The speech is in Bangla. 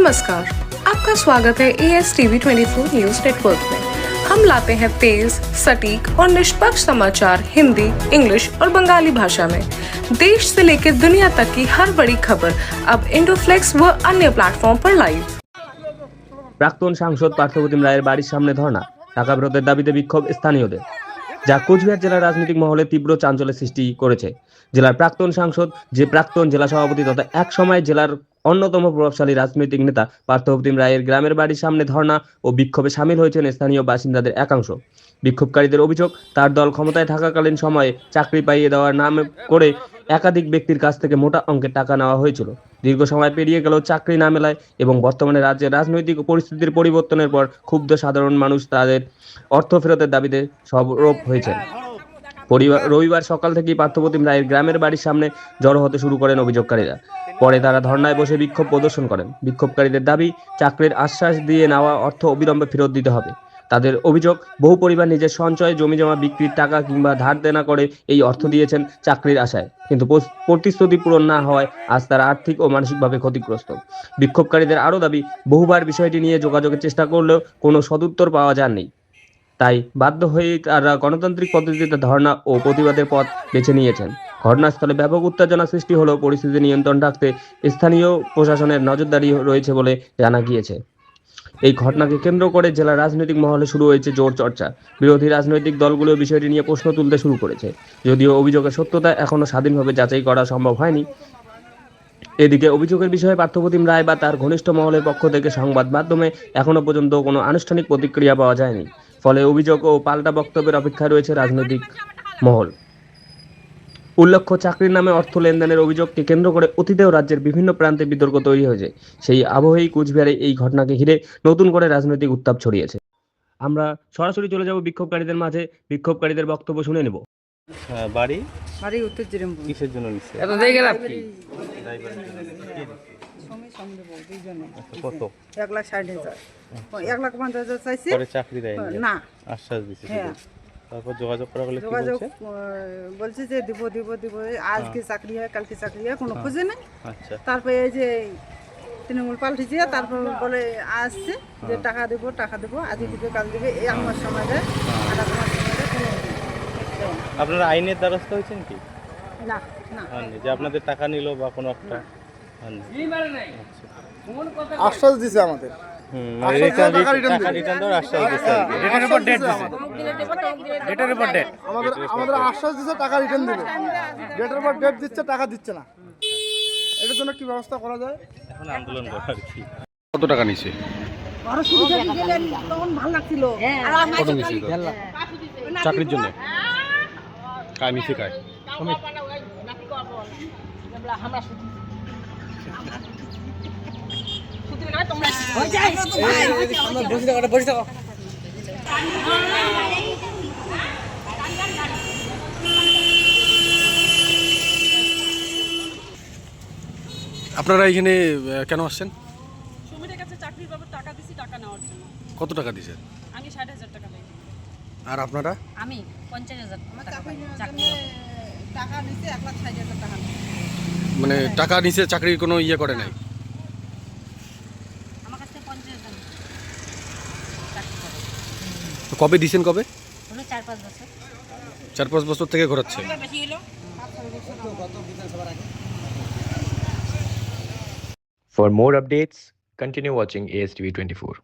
नमस्कार, आपका स्वागत है ASTV 24 न्यूज नेटवर्क में। हम लाते हैं तेज, सटीक और निष्पक्ष समाचार हिंदी, इंग्लिश और बंगाली भाषा में। देश से लेकर दुनिया तक की हर बड़ी खबर अब इंडोफ्लेक्स व अन्य प्लेटफॉर्म पर लाइव। প্রাক্তন সাংসদ পার্থপ্রতিম রায়ের বাড়ির সামনে ধর্ণা, টাকা ফেরতের দাবিতে বিক্ষোভ স্থানীয়দের, যা কোচবিহার জেলার রাজনৈতিক মহলে তীব্র চাঞ্চল্যের সৃষ্টি করেছে। জেলার প্রাক্তন সাংসদ, প্রাক্তন জেলা সভাপতি তথা এক সময় জেলার অন্যতম প্রভাবশালী রাজনৈতিক নেতা পার্থপ্রতিম রায়ের গ্রামের বাড়ির সামনে ধর্ণা ও বিক্ষোভে সামিল হয়েছেন স্থানীয় বাসিন্দাদের একাংশ। বিক্ষোভকারীদের অভিযোগ, তার দল ক্ষমতায় থাকাকালীন সময়ে চাকরি পাইয়ে দেওয়ার নাম করে একাধিক ব্যক্তির কাছ থেকে মোটা অঙ্কের টাকা নেওয়া হয়েছিল। দীর্ঘ সময় পেরিয়ে গেলেও চাকরি না মেলায় এবং বর্তমানে রাজ্যের রাজনৈতিক পরিস্থিতির পরিবর্তনের পর ক্ষুব্ধ সাধারণ মানুষ তাদের অর্থ ফেরতের দাবিতে সরব হয়েছেন। রবিবার সকাল থেকেই পার্থপ্রতিম রায়ের গ্রামের বাড়ির সামনে জড়ো হতে শুরু করেন অভিযোগকারীরা। পরে তারা ধর্নায় বসে বিক্ষোভ প্রদর্শন করেন। বিক্ষোভকারীদের দাবি, চাকরির আশ্বাস দিয়ে নেওয়া অর্থ অবিলম্বে ফেরত দিতে হবে। তাদের অভিযোগ, বহু পরিবার নিজের সঞ্চয়, জমিজমা বিক্রির টাকা কিংবা ধার দেনা করে এই অর্থ দিয়েছেন চাকরির আশায়, কিন্তু প্রতিশ্রুতি পূরণ না হওয়ায় আজ তারা আর্থিক ও মানসিকভাবে ক্ষতিগ্রস্ত। বিক্ষোভকারীদের আরও দাবি, বহুবার বিষয়টি নিয়ে যোগাযোগের চেষ্টা করলেও কোনো সদুত্তর পাওয়া যায়নি। তাই বাধ্য হয়েই তারা গণতান্ত্রিক পদ্ধতিতে ধর্ণা ও প্রতিবাদের পথ বেছে নিয়েছেন। ঘটনাস্থলে ব্যাপক উত্তেজনা সৃষ্টি হলেও পরিস্থিতি নিয়ন্ত্রণ রাখতে স্থানীয় প্রশাসনের নজরদারি রয়েছে বলে জানা গিয়েছে। এই ঘটনাকে কেন্দ্র করে জেলার রাজনৈতিক মহলে শুরু হয়েছে জোর চর্চা। বিরোধী রাজনৈতিক দলগুলো বিষয়টি নিয়ে প্রশ্ন তুলতে শুরু করেছে, যদিও অভিযোগের সত্যতা এখনো স্বাধীনভাবে যাচাই করা সম্ভব হয়নি। এদিকে অভিযোগের বিষয়ে পার্থপ্রতিম রায় বা তার ঘনিষ্ঠ মহলের পক্ষ থেকে সংবাদ মাধ্যমে এখনো পর্যন্ত কোনো আনুষ্ঠানিক প্রতিক্রিয়া পাওয়া যায়নি। ফলে অভিযোগ ও পাল্টা বক্তব্যের অপেক্ষায় রয়েছে রাজনৈতিক মহল। উল্লেখ্য, চাকরির নামে অর্থ লেনদেনের অভিযোগকে কেন্দ্র করে অতীতেও রাজ্যের বিভিন্ন প্রান্তে বিতর্ক তৈরি হয়েছে। সেই আবহেই কোচবিহারে এই ঘটনাকে ঘিরে নতুন করে রাজনৈতিক উত্তাপ ছড়িয়েছে। আমরা সরাসরি চলে যাব বিক্ষোভকারীদের মাঝে, বিক্ষোভকারীদের বক্তব্য শুনে নেব। বাড়ি বাড়ি উত্তর জিরামপুর। কিসের জন্য নিচ্ছে? এত দিয়ে গেলাম কি? কত? 1,60,000 1,50,000 চাইছি। পরে চাকরি দেয়নি? না, আশ্বাস দিছে। হ্যাঁ। তারপর যোগাযোগ করা হলে কি যোগাযোগ বলছে? বলছে যে দিব দিব দিব, আজকে চাকরি হয় কালকে চাকরি হয়, কোনো খোঁজে নেই। আচ্ছা, তারপরে এই যে তৃণমূল পাল্টেছে, তারপর বলে আসছে যে টাকা দেবো টাকা দেবো, আজকে দিবে কাল দিবে, এই আমার সময় দেয়, আর আপনার সময় দেয়, কোনো দেয় না। আপনারা আইনের দ্বারস্থ হয়েছেন কি? না না, হয়নি, যে আপনাদের টাকা নিল বা কোনো একটা হয়নি? আশ্বাস দিছে আমাদের। মানে টাকা রিটার্ন দেওয়ার আশ্বাস দিচ্ছে। আমাদের আশ্বাস দিচ্ছে টাকা রিটার্ন দিবে, ডেটের পর ডেট দিচ্ছে, টাকা দিচ্ছে না। এটার জন্য কি ব্যবস্থা করা যায়? এখন আন্দোলন করা আর কি। কত টাকা নিছে? কত নিছে? চাকরির জন্য কায় নিছে কায়? আপনারা এখানে কেন আসছেন? সুমিরের কাছে চাকরির বাবদ টাকা দিছি, টাকা নেওয়ার জন্য। কত টাকা দিছেন? আমি 60,000 টাকা পাই। আর আপনারা? আমি 50,000 টাকা পাই চাকরি বাবদ। টাকা নিচ্ছে 1,60,000 টাকা। মানে টাকা নিছে, চাকরির কোনো ইয়ে করে নাই? আমার কাছে 50,000 চাকরি বাবদ। তো কবে দিছেন? কবে? হলো 4-5 বছর। 4-5 বছর থেকে ঘোরাচ্ছে। বেশি হলো। For more updates, continue watching ASTV 24.